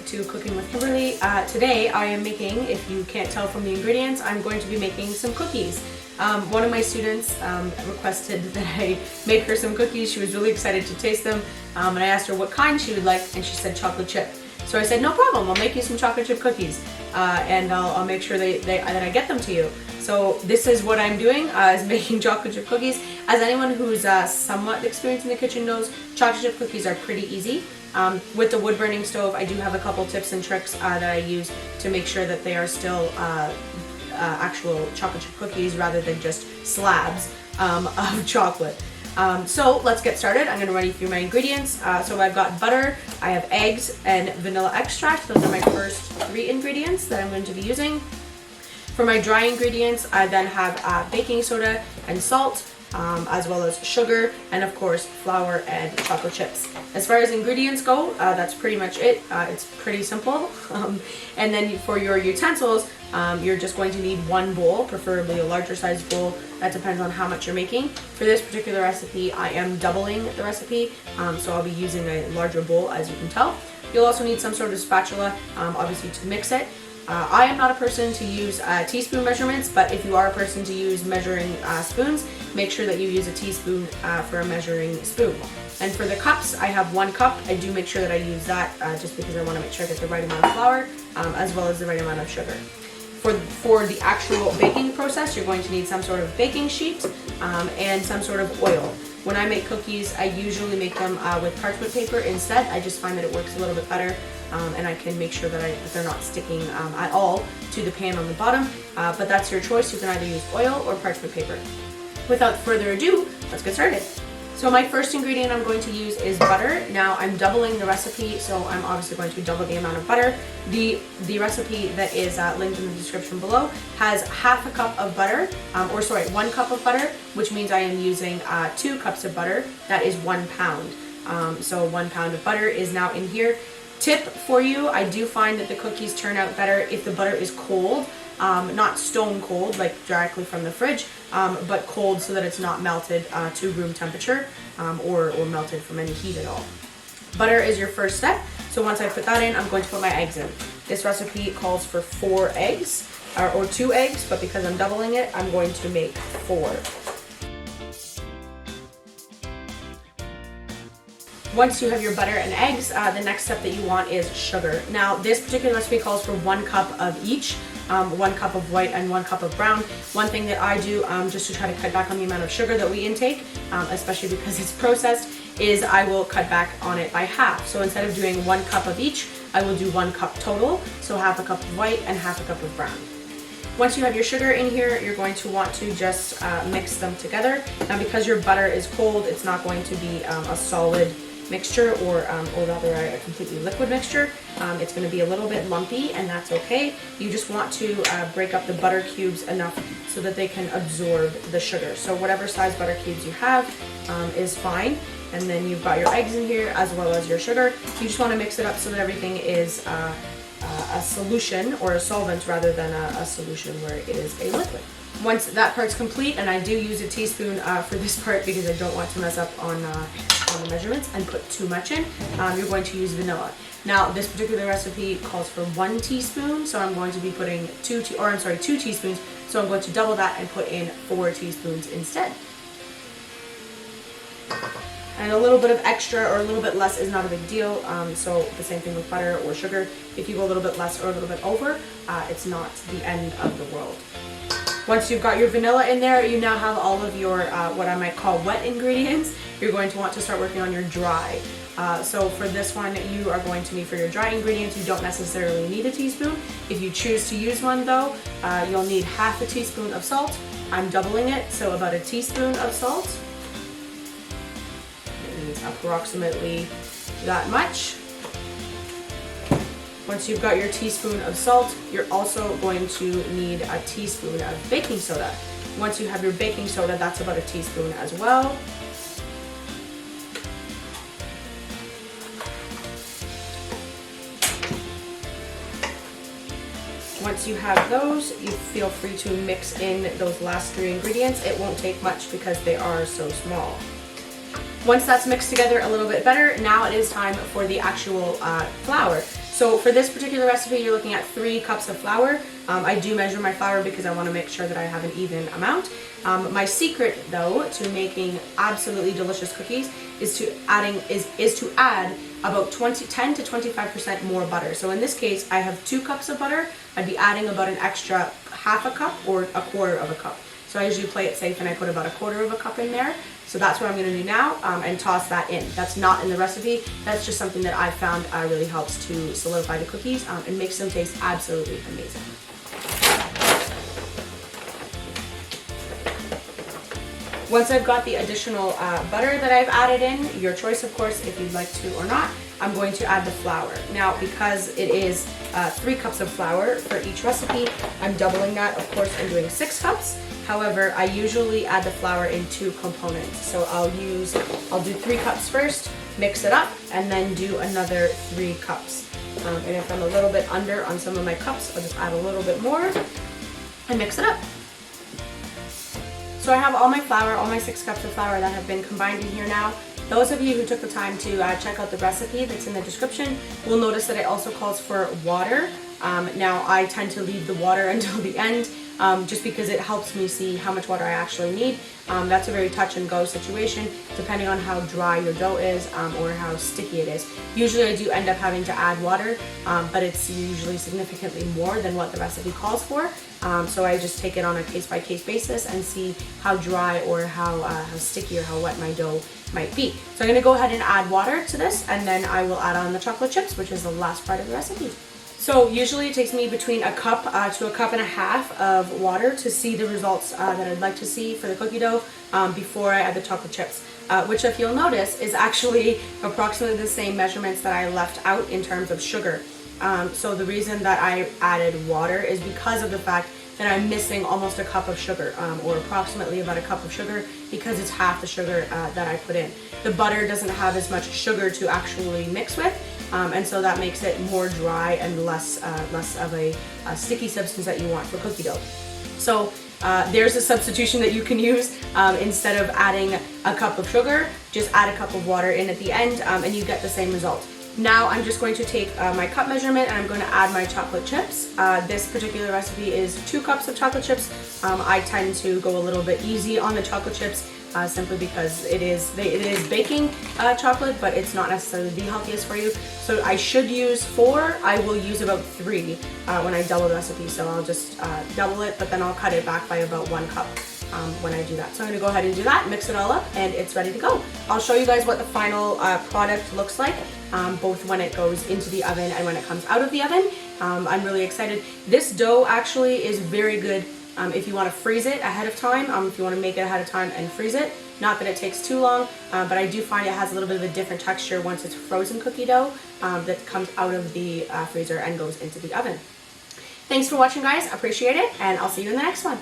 to Cooking with Kimberly. Today I am making, if you can't tell from the ingredients, I'm going to be making some cookies. One of my students requested that I make her some cookies. She was really excited to taste them, and I asked her what kind she would like, and she said chocolate chip. So I said, no problem, I'll make you some chocolate chip cookies, and I'll make sure that I get them to you. So this is what I'm doing, is making chocolate chip cookies. As anyone who's somewhat experienced in the kitchen knows, chocolate chip cookies are pretty easy. With the wood burning stove, I do have a couple tips and tricks that I use to make sure that they are still actual chocolate chip cookies rather than just slabs of chocolate. So let's get started. I'm going to run you through my ingredients. So I've got butter, I have eggs, and vanilla extract. Those are my first three ingredients that I'm going to be using. For my dry ingredients, I then have baking soda and salt, as well as sugar, and of course flour and chocolate chips. As far as ingredients go, that's pretty much it. It's pretty simple. And then for your utensils, you're just going to need one bowl, preferably a larger size bowl. That depends on how much you're making. For this particular recipe, I am doubling the recipe, so I'll be using a larger bowl, as you can tell. You'll also need some sort of spatula, obviously, to mix it. I am not a person to use teaspoon measurements, but if you are a person to use measuring spoons, make sure that you use a teaspoon for a measuring spoon. And for the cups, I have 1 cup. I do make sure that I use that just because I want to make sure I get the right amount of flour as well as the right amount of sugar. For the actual baking process, you're going to need some sort of baking sheet and some sort of oil. When I make cookies, I usually make them with parchment paper instead. I just find that it works a little bit better, and I can make sure that they're not sticking at all to the pan on the bottom. But that's your choice. You can either use oil or parchment paper. Without further ado, let's get started. So my first ingredient I'm going to use is butter. Now I'm doubling the recipe, so I'm obviously going to double the amount of butter. The recipe that is linked in the description below has half a cup of butter, 1 cup of butter, which means I am using 2 cups of butter. That is 1 pound. So 1 pound of butter is now in here. Tip for you, I do find that the cookies turn out better if the butter is cold. Not stone cold, like directly from the fridge, but cold so that it's not melted to room temperature or melted from any heat at all. Butter is your first step, so once I put that in, I'm going to put my eggs in. This recipe calls for 4 eggs, or 2 eggs, but because I'm doubling it, I'm going to make 4. Once you have your butter and eggs, the next step that you want is sugar. Now, this particular recipe calls for 1 cup of each. 1 cup of white and 1 cup of brown. One thing that I do just to try to cut back on the amount of sugar that we intake, especially because it's processed, is I will cut back on it by half. So instead of doing 1 cup of each, I will do 1 cup total, so half a cup of white and half a cup of brown. Once you have your sugar in here, you're going to want to just mix them together. Now because your butter is cold, it's not going to be a solid mixture or rather a completely liquid mixture. It's going to be a little bit lumpy, and that's okay. You just want to break up the butter cubes enough so that they can absorb the sugar. So whatever size butter cubes you have is fine. And then you've got your eggs in here as well as your sugar. You just want to mix it up so that everything is a solution, or a solvent rather than a solution where it is a liquid. Once that part's complete, and I do use a teaspoon for this part because I don't want to mess up on the measurements and put too much in, you're going to use vanilla. Now this particular recipe calls for 1 teaspoon, so I'm going to be putting 2 teaspoons, so I'm going to double that and put in 4 teaspoons instead. And a little bit of extra or a little bit less is not a big deal, so the same thing with butter or sugar. If you go a little bit less or a little bit over, it's not the end of the world. Once you've got your vanilla in there, you now have all of your, what I might call wet ingredients. You're going to want to start working on your dry. So for this one, you are going to need, for your dry ingredients, you don't necessarily need a teaspoon. If you choose to use one though, you'll need half a teaspoon of salt. I'm doubling it, so about a teaspoon of salt. It means approximately that much. Once you've got your teaspoon of salt, you're also going to need a teaspoon of baking soda. Once you have your baking soda, that's about a teaspoon as well. Once you have those, you feel free to mix in those last 3 ingredients. It won't take much because they are so small. Once that's mixed together a little bit better, now it is time for the actual flour. So for this particular recipe, you're looking at 3 cups of flour. I do measure my flour because I want to make sure that I have an even amount. My secret, though, to making absolutely delicious cookies is to add about 10 to 25% more butter. So in this case, I have 2 cups of butter. I'd be adding about an extra half a cup or a quarter of a cup. So I usually play it safe and I put about a quarter of a cup in there. So that's what I'm going to do now, and toss that in. That's not in the recipe. That's just something that I've found really helps to solidify the cookies and makes them taste absolutely amazing. Once I've got the additional butter that I've added in, your choice of course if you'd like to or not, I'm going to add the flour. Now because it is 3 cups of flour for each recipe, I'm doubling that of course and doing 6 cups. However, I usually add the flour in 2 components. So I'll do 3 cups first, mix it up, and then do another 3 cups. And if I'm a little bit under on some of my cups, I'll just add a little bit more and mix it up. So I have all my flour, all my 6 cups of flour that have been combined in here now. Those of you who took the time to check out the recipe that's in the description will notice that it also calls for water. Now I tend to leave the water until the end just because it helps me see how much water I actually need. That's a very touch and go situation depending on how dry your dough is or how sticky it is. Usually I do end up having to add water, but it's usually significantly more than what the recipe calls for. So I just take it on a case-by-case basis and see how dry or how sticky or how wet my dough might be. So I'm going to go ahead and add water to this, and then I will add on the chocolate chips, which is the last part of the recipe. So usually it takes me between a cup to a cup and a half of water to see the results that I'd like to see for the cookie dough before I add the chocolate chips, which if you'll notice is actually approximately the same measurements that I left out in terms of sugar. So the reason that I added water is because of the fact that I'm missing almost a cup of sugar, or approximately about a cup of sugar, because it's half the sugar that I put in. The butter doesn't have as much sugar to actually mix with, and so that makes it more dry and less of a sticky substance that you want for cookie dough. So there's a substitution that you can use. Instead of adding a cup of sugar, just add a cup of water in at the end, and you get the same result. Now I'm just going to take my cup measurement and I'm going to add my chocolate chips. This particular recipe is 2 cups of chocolate chips. I tend to go a little bit easy on the chocolate chips simply because it is baking chocolate, but it's not necessarily the healthiest for you. So I should use 4. I will use about 3 when I double the recipe. So I'll just double it, but then I'll cut it back by about 1 cup. When I do that. So I'm going to go ahead and do that, mix it all up, and it's ready to go. I'll show you guys what the final product looks like, both when it goes into the oven and when it comes out of the oven. I'm really excited. This dough actually is very good if you want to freeze it ahead of time, if you want to make it ahead of time and freeze it. Not that it takes too long, but I do find it has a little bit of a different texture once it's frozen cookie dough that comes out of the freezer and goes into the oven. Thanks for watching, guys. Appreciate it, and I'll see you in the next one.